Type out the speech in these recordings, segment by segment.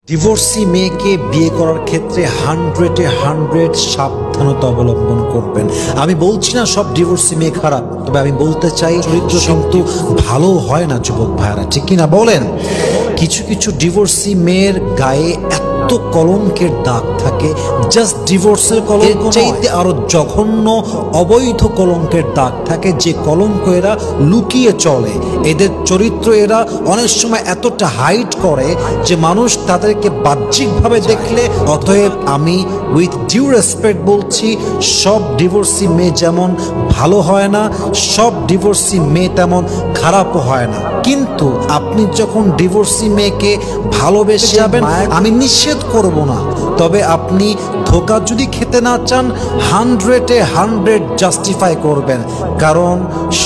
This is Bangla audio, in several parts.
ডিভোর্সি মেয়েকে বিয়ে করার ক্ষেত্রে 100 সাবধানতা অবলম্বন করবেন। আমি বলছি না সব ডিভোর্সি মেয়ে খারাপ, তবে আমি বলতে চাই চরিত্র কিন্তু ভালো হয় না যুবক ভাইরা, ঠিক কিনা বলেন? কিছু কিছু ডিভোর্সি মেয়ের গায়ে এত কলঙ্কের দাগ থাকে, জাস্ট ডিভোর্সের কলঙ্ক চাইতে আরো জঘন্য অবৈধ কলঙ্কের দাগ থাকে, যে কলঙ্ক এরা লুকিয়ে চলে। এদের চরিত্র এরা অনেক সময় এতটা হাইড করে যে মানুষ তাদেরকে বাহ্যিকভাবে দেখলে। অতএব আমি উইথ ডিউ রেসপেক্ট বলছি, সব ডিভোর্সি মেয়ে যেমন ভালো হয় না, সব ডিভোর্সি মেয়ে তেমন খারাপও হয় না। কিন্তু আপনি যখন ডিভোর্সি মেয়েকে ভালোবেসে যাবেন, আমি নিষেধ করব না, তবে আপনি ধোঁকা যদি খেতে না চান 100 জাস্টিফাই করবেন, কারণ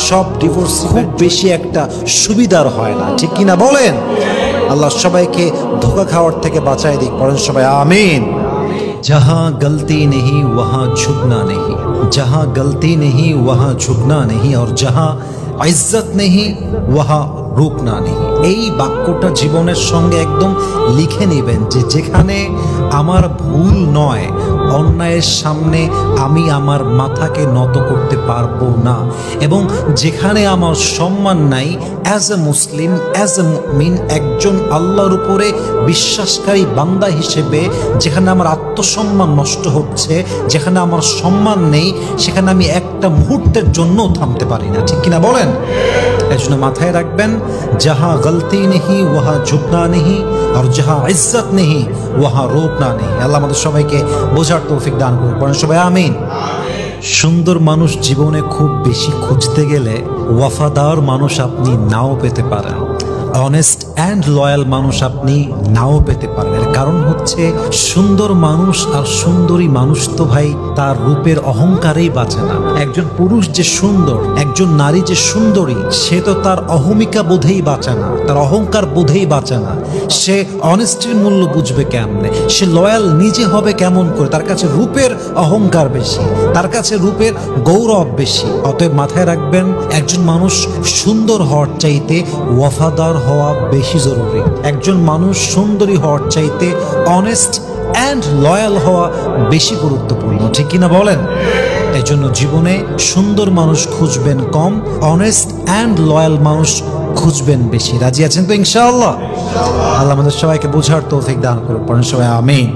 সব ডিভোর্সি খুব বেশি একটা সুবিধার হয় না, ঠিক কিনা বলেন? আল্লাহ সবাইকে ধোঁকা খাওয়ার থেকে বাঁচায় দিক, পড়েন সবাই আমিন। जहाँ गलती नहीं वहाँ झुकना नहीं, जहाँ गलती नहीं वहाँ झुकना नहीं, और जहाँ इज्जत नहीं वहाँ রুকনা নেই। এই বাক্যটা জীবনের সঙ্গে একদম লিখে নেবেন যে যেখানে আমার ভুল নয়, অন্যায়ের সামনে আমি আমার মাথাকে নত করতে পারবো না, এবং যেখানে আমার সম্মান নাই as a Muslim, as a মুমিন, একজন আল্লাহর উপরে বিশ্বাসকারী বান্দা হিসেবে যেখানে আমার আত্মসম্মান নষ্ট হচ্ছে, যেখানে আমার সম্মান নেই, সেখানে আমি একটা মুহূর্তের জন্য থামতে পারি না, ঠিক কিনা বলেন? এই জন্য মাথায় রাখবেন, जहाँ गलती नहीं वहाँ झुकना नहीं, और जहाँ इज्जत नहीं वहाँ रोकना नहीं। আল্লাহ আমাদের সবাইকে বোঝার তৌফিক দান করুন, পড়েন সবাই আমিন। সুন্দর মানুষ জীবনে খুব বেশি খুঁজতে গেলে ওয়াফাদার মানুষ আপনি নাও পেতে পারেন, অনেস্ট অ্যান্ড লয়াল মানুষ আপনি নাও পেতে পারেন। এর কারণ হচ্ছে সুন্দর মানুষ আর সুন্দরী মানুষ তো ভাই তার রূপের অহংকারেই বাঁচে না। একজন পুরুষ যে সুন্দর, একজন নারী যে সুন্দরী, সে তো তার অহমিকা বোধেই বাঁচে না, তার অহংকার বোধেই বাঁচে না। সে অনেস্টির মূল্য বুঝবে কেমনে, সে লয়াল নিজে হবে কেমন করে? তার কাছে রূপের অহংকার বেশি, তার কাছে রূপের গৌরব বেশি। অতএব মাথায় রাখবেন, একজন মানুষ সুন্দর হওয়ার চাইতে ওয়াফাদার হওয়া বেশি জরুরি। একজন মানুষ সুন্দরী হওয়ার চাইতে অনেস্ট অ্যান্ড লয়াল হওয়া বেশি গুরুত্বপূর্ণ, ঠিক কিনা বলেন? এই জন্য জীবনে সুন্দর মানুষ খুঁজবেন কম, অনেস্ট অ্যান্ড লয়াল মানুষ খুঁজবেন বেশি। রাজি আছেন তো ইনশাআল্লাহ? আল্লাহ আমাদের সবাইকে বোঝার তৌফিক দান করুন, পড়েন সবাই আমিন।